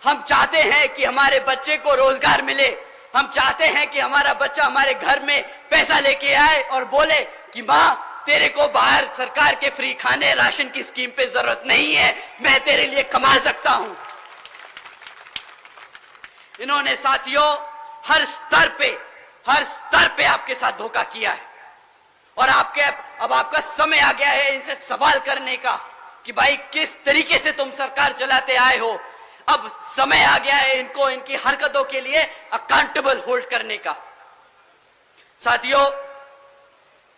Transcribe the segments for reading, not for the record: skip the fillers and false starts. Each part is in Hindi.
हम चाहते हैं कि हमारे बच्चे को रोजगार मिले। हम चाहते हैं कि हमारा बच्चा हमारे घर में पैसा लेके आए और बोले कि माँ, तेरे को बाहर सरकार के फ्री खाने राशन की स्कीम पे जरूरत नहीं है, मैं तेरे लिए कमा सकता हूं। इन्होंने साथियों हर स्तर पे आपके साथ धोखा किया है और अब आपका समय आ गया है इनसे सवाल करने का कि भाई किस तरीके से तुम सरकार चलाते आए हो। अब समय आ गया है इनको इनकी हरकतों के लिए अकाउंटेबल होल्ड करने का। साथियों,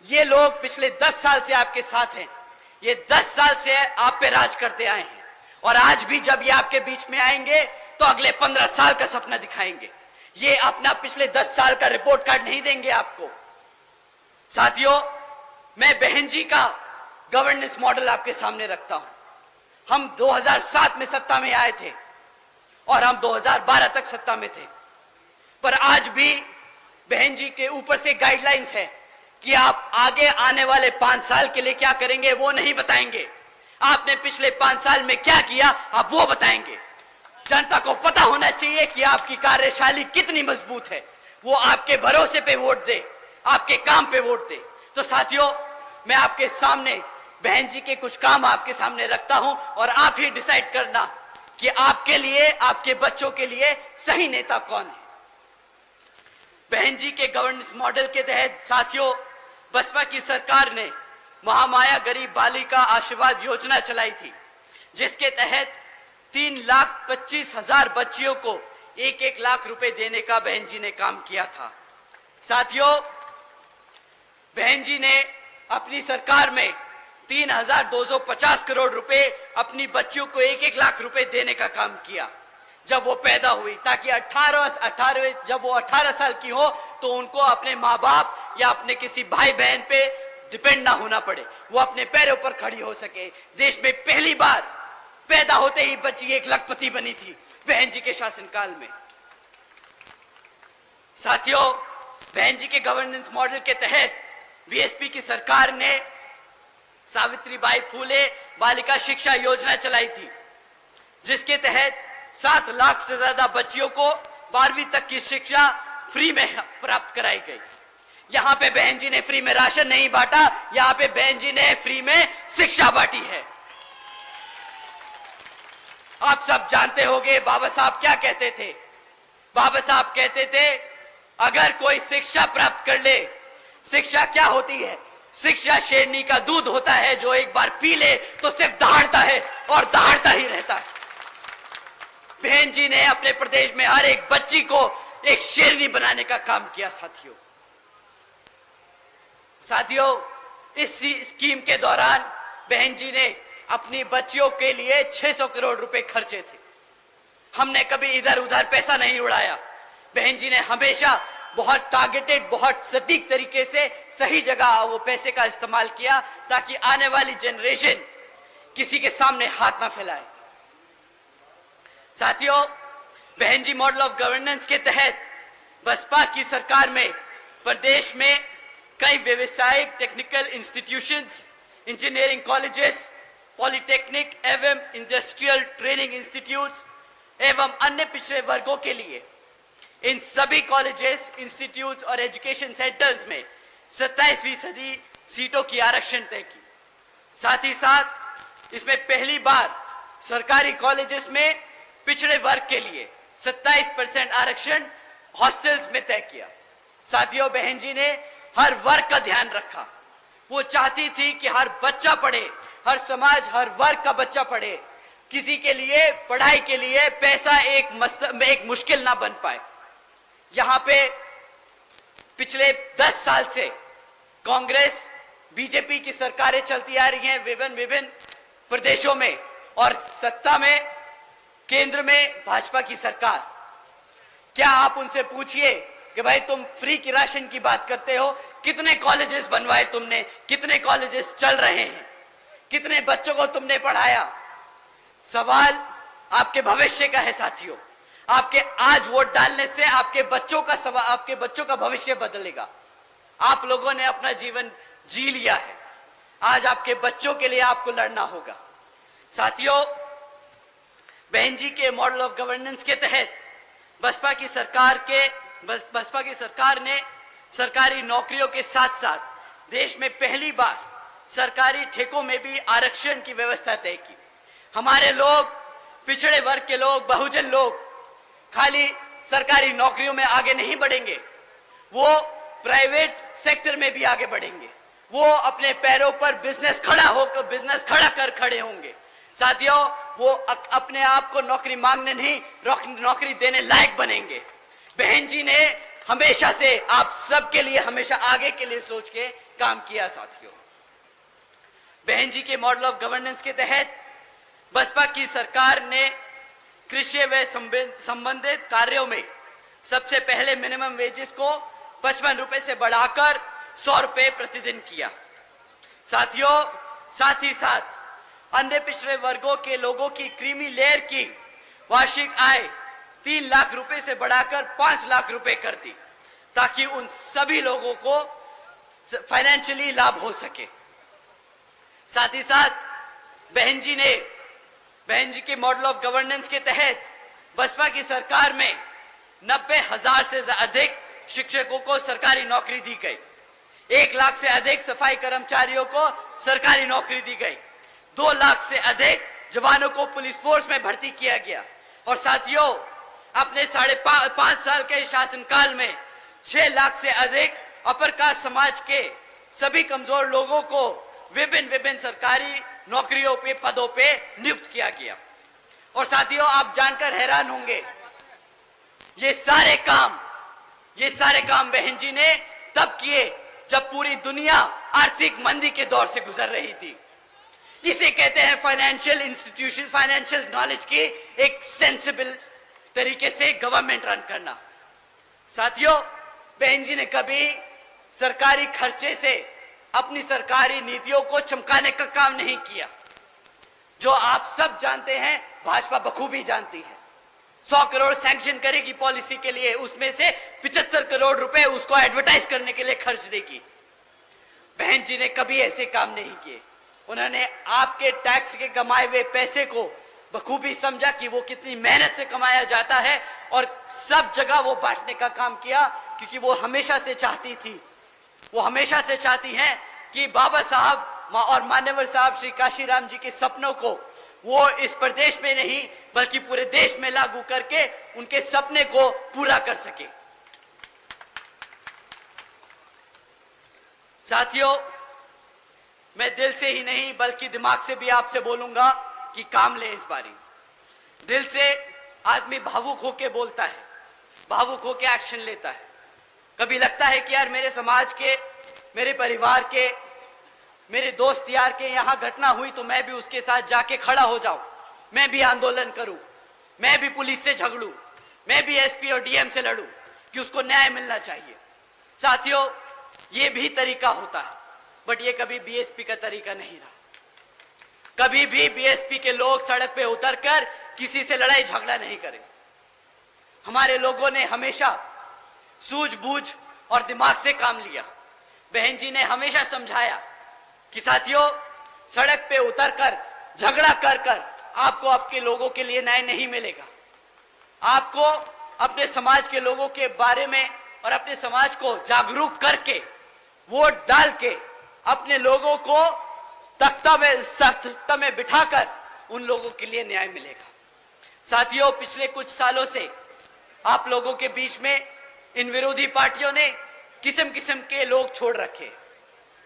ये लोग पिछले 10 साल से आपके साथ हैं, ये 10 साल से आप पे राज करते आए हैं और आज भी जब ये आपके बीच में आएंगे तो अगले 15 साल का सपना दिखाएंगे। ये अपना पिछले 10 साल का रिपोर्ट कार्ड नहीं देंगे आपको। साथियों, मैं बहन जी का गवर्नेंस मॉडल आपके सामने रखता हूं। हम 2007 में सत्ता में आए थे और हम 2012 तक सत्ता में थे, पर आज भी बहन जी के ऊपर से गाइडलाइंस है कि आप आगे आने वाले 5 साल के लिए क्या करेंगे वो नहीं बताएंगे। आपने पिछले 5 साल में क्या किया आप वो बताएंगे। जनता को पता होना चाहिए कि आपकी कार्यशैली कितनी मजबूत है, वो आपके भरोसे पे वोट दे, आपके काम पे वोट दे। तो साथियों, मैं आपके सामने बहन जी के कुछ काम आपके सामने रखता हूं और आप ही डिसाइड करना कि आपके लिए, आपके बच्चों के लिए सही नेता कौन है। बहन जी के गवर्नेंस मॉडल के तहत साथियों, बसपा की सरकार ने महामाया गरीब बालिका आशीर्वाद योजना चलाई थी, जिसके तहत 3,25,000 बच्चियों को 1-1 लाख रुपए देने का बहन जी ने काम किया था। साथियों, बहन जी ने अपनी सरकार में 3,250 करोड़ रुपए अपनी बच्चियों को 1-1 लाख रुपए देने का काम किया जब वो पैदा हुई, ताकि जब वो 18 साल की हो तो उनको अपने माँ बाप या अपने किसी भाई बहन पे डिपेंड ना होना पड़े, वो अपने पैरों पर खड़ी हो सके। देश में पहली बार पैदा होते ही बच्ची 1 लखपति बनी थी बहन जी के शासनकाल में। साथियों, बहन जी के गवर्नेंस मॉडल के तहत बीएसपी की सरकार ने सावित्रीबाई फूले बालिका शिक्षा योजना चलाई थी, जिसके तहत 7 लाख से ज्यादा बच्चियों को 12वीं तक की शिक्षा फ्री में प्राप्त कराई गई। यहां पे बहन जी ने फ्री में राशन नहीं बांटा, यहां पे बहन जी ने फ्री में शिक्षा बांटी है। आप सब जानते होंगे बाबा साहब क्या कहते थे। बाबा साहब कहते थे, अगर कोई शिक्षा प्राप्त कर ले, शिक्षा क्या होती है? शिक्षा शेरनी का दूध होता है, जो एक बार पी ले तो सिर्फ दहाड़ता है और दहाड़ता ही रहता है। बहन जी ने अपने प्रदेश में हर एक बच्ची को एक शेरनी बनाने का काम किया। साथियों, इस स्कीम के दौरान बहन जी ने अपनी बच्चियों के लिए 600 करोड़ रुपए खर्चे थे। हमने कभी इधर उधर पैसा नहीं उड़ाया। बहन जी ने हमेशा बहुत टारगेटेड, बहुत सटीक तरीके से सही जगह वो पैसे का इस्तेमाल किया, ताकि आने वाली जनरेशन किसी के सामने हाथ ना फैलाए। साथियों, बहन जी मॉडल ऑफ गवर्नेंस के तहत बसपा की सरकार में प्रदेश में कई व्यवसायिक technical institutions, engineering colleges, polytechnic एवं इंडस्ट्रियल ट्रेनिंग इंस्टीट्यूट्स एवं अन्य पिछड़े वर्गों के लिए इन सभी कॉलेजेस, इंस्टीट्यूट्स और एजुकेशन सेंटर्स में 27% सीटों की आरक्षण तय की। साथ ही साथ इसमें पहली बार सरकारी कॉलेजेस में पिछड़े वर्ग के लिए 27% आरक्षण हॉस्टल्स में तय किया। साथियों, बहन जी ने हर वर्ग का ध्यान रखा। वो चाहती थी कि हर बच्चा पढ़े, हर समाज, हर वर्ग का बच्चा पढ़े। किसी के लिए पढ़ाई के लिए पैसा एक मुश्किल ना बन पाए। यहां पे पिछले 10 साल से कांग्रेस, बीजेपी की सरकारें चलती आ रही हैं विभिन्न प्रदेशों में, और सत्ता में केंद्र में भाजपा की सरकार। क्या आप उनसे पूछिए कि भाई तुम फ्री की राशन की बात करते हो, कितने कॉलेजेस बनवाए तुमने, कितने कॉलेजेस चल रहे हैं, कितने बच्चों को तुमने पढ़ाया? सवाल आपके भविष्य का है साथियों। आपके आज वोट डालने से आपके बच्चों का भविष्य बदलेगा। आप लोगों ने अपना जीवन जी लिया है, आज आपके बच्चों के लिए आपको लड़ना होगा। साथियों, बहन जी के मॉडल ऑफ गवर्नेंस के तहत बसपा की सरकार ने सरकारी नौकरियों के साथ साथ देश में पहली बार सरकारी ठेकों में भी आरक्षण की व्यवस्था तय की। हमारे लोग, पिछड़े वर्ग के लोग, बहुजन लोग खाली सरकारी नौकरियों में आगे नहीं बढ़ेंगे, वो प्राइवेट सेक्टर में भी आगे बढ़ेंगे। वो अपने पैरों पर बिजनेस खड़ा कर खड़े होंगे। साथियों, वो अपने आप को नौकरी मांगने नहीं, नौकरी देने लायक बनेंगे। बहन जी ने हमेशा से आप सबके लिए, हमेशा आगे के लिए सोच के काम किया। साथियों, बहन जी के मॉडल ऑफ गवर्नेंस के तहत बसपा की सरकार ने कृषि व संबंधित कार्यों में सबसे पहले मिनिमम वेजेस को 55 रुपए से बढ़ाकर 100 रुपए प्रतिदिन किया। साथियों, साथ ही साथ अन्य पिछड़े वर्गों के लोगों की क्रीमी लेयर की वार्षिक आय 3 लाख रुपए से बढ़ाकर 5 लाख रुपए कर दी, ताकि उन सभी लोगों को फाइनेंशियली लाभ हो सके। साथ ही साथ बहन जी के मॉडल ऑफ गवर्नेंस के तहत बसपा की सरकार में 90,000 से अधिक शिक्षकों को सरकारी नौकरी दी गई। 1 लाख से अधिक सफाई कर्मचारियों को सरकारी नौकरी दी गई। 2 लाख से अधिक जवानों को पुलिस फोर्स में भर्ती किया गया। और साथियों, अपने 5.5 साल के शासनकाल में 6 लाख से अधिक अपर कास्ट समाज के सभी कमजोर लोगों को विभिन्न सरकारी नौकरियों पे, पदों पे नियुक्त किया गया। और साथियों, आप जानकर हैरान होंगे, ये सारे काम बहन जी ने तब किए जब पूरी दुनिया आर्थिक मंदी के दौर से गुजर रही थी। इसे कहते हैं फाइनेंशियल इंस्टीट्यूशन, फाइनेंशियल नॉलेज की एक सेंसिबल तरीके से गवर्नमेंट रन करना। साथियों, बहन जी ने कभी सरकारी खर्चे से अपनी सरकारी नीतियों को चमकाने का काम नहीं किया। जो आप सब जानते हैं, भाजपा बखूबी जानती है। 100 करोड़ सैंक्शन करेगी पॉलिसी के लिए, उसमें से 75 करोड़ रुपए उसको एडवर्टाइज करने के लिए खर्च देगी। बहन जी ने कभी ऐसे काम नहीं किए। उन्होंने आपके टैक्स के कमाए हुए पैसे को बखूबी समझा कि वो कितनी मेहनत से कमाया जाता है, और सब जगह वो बांटने का काम किया, क्योंकि वो हमेशा से चाहती हैं कि बाबा साहब और मान्यवर साहब श्री काशीराम जी के सपनों को वो इस प्रदेश में नहीं बल्कि पूरे देश में लागू करके उनके सपने को पूरा कर सके। साथियों, मैं दिल से ही नहीं बल्कि दिमाग से भी आपसे बोलूंगा कि काम ले इस बारी। दिल से आदमी भावुक होके बोलता है, भावुक होके एक्शन लेता है। कभी लगता है कि यार मेरे समाज के, मेरे परिवार के, मेरे दोस्त यार के यहाँ घटना हुई तो मैं भी उसके साथ जाके खड़ा हो जाऊं, मैं भी आंदोलन करूं, मैं भी पुलिस से झगड़ूं, मैं भी एसपी और डीएम से लड़ूं कि उसको न्याय मिलना चाहिए। साथियों, ये भी तरीका होता है, बट ये कभी बीएसपी का तरीका नहीं रहा। कभी भी बीएसपी के लोग सड़क पे उतरकर किसी से लड़ाई झगड़ा नहीं करें। हमारे लोगों ने हमेशा सूझबूझ और दिमाग से काम लिया। बहन जी ने हमेशा समझाया कि साथियों, सड़क पे उतरकर झगड़ा कर आपको आपके लोगों के लिए न्याय नहीं मिलेगा। आपको अपने समाज के लोगों के बारे में और अपने समाज को जागरूक करके, वोट डाल के अपने लोगों को तख्ता में बिठाकर उन लोगों के लिए न्याय मिलेगा। साथियों, पिछले कुछ सालों से आप लोगों के बीच में इन विरोधी पार्टियों ने किस्म किस्म के लोग छोड़ रखे।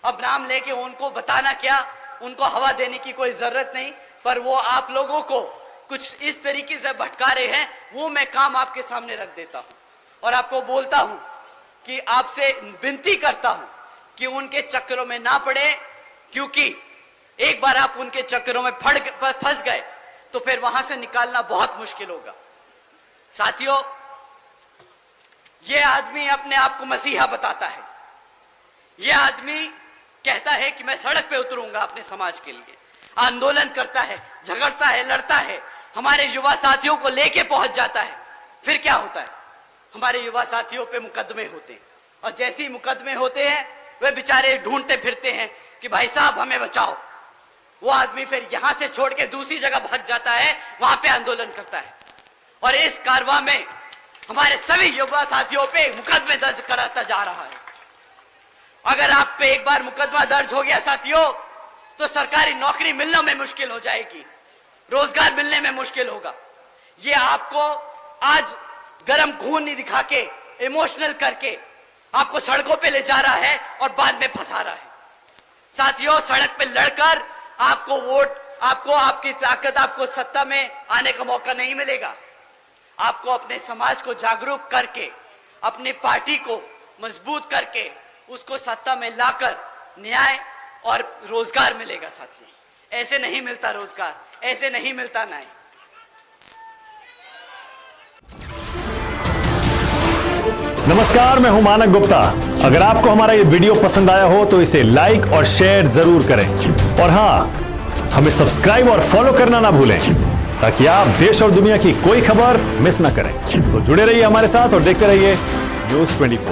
अब नाम लेके उनको बताना क्या, उनको हवा देने की कोई जरूरत नहीं, पर वो आप लोगों को कुछ इस तरीके से भटका रहे हैं, वो मैं काम आपके सामने रख देता हूं और आपको बोलता हूं कि आपसे विनती करता हूं कि उनके चक्करों में ना पड़े, क्योंकि एक बार आप उनके चक्करों में फंस गए तो फिर वहां से निकालना बहुत मुश्किल होगा। साथियों, ये आदमी अपने आप को मसीहा बताता है। ये आदमी कहता है कि मैं सड़क पे उतरूंगा अपने समाज के लिए, आंदोलन करता है, झगड़ता है, लड़ता है, हमारे युवा साथियों को लेके पहुंच जाता है। फिर क्या होता है, हमारे युवा साथियों पे मुकदमे होते हैं, और जैसे ही मुकदमे होते हैं वे बेचारे ढूंढते फिरते हैं कि भाई साहब हमें बचाओ। वो आदमी फिर यहां से छोड़ के दूसरी जगह भाग जाता है, वहां पे आंदोलन करता है। और इस कारवां में हमारे सभी युवा साथियों पे मुकदमे दर्ज कराता जा रहा है। अगर आप पे एक बार मुकदमा दर्ज हो गया साथियों, तो सरकारी नौकरी मिलने में मुश्किल हो जाएगी, रोजगार मिलने में मुश्किल होगा। ये आपको आज गरम खून नहीं दिखा के, इमोशनल करके आपको सड़कों पे ले जा रहा है और बाद में फंसा रहा है। साथियों, सड़क पे लड़कर आपको वोट, आपको आपकी ताकत, आपको सत्ता में आने का मौका नहीं मिलेगा। आपको अपने समाज को जागरूक करके, अपनी पार्टी को मजबूत करके उसको सत्ता में लाकर न्याय और रोजगार मिलेगा। साथियों, ऐसे नहीं मिलता रोजगार, ऐसे नहीं मिलता न्याय। नमस्कार, मैं हूं मानक गुप्ता। अगर आपको हमारा ये वीडियो पसंद आया हो तो इसे लाइक और शेयर जरूर करें, और हां, हमें सब्सक्राइब और फॉलो करना ना भूलें ताकि आप देश और दुनिया की कोई खबर मिस ना करें। तो जुड़े रहिए हमारे साथ और देखते रहिए न्यूज़ 24।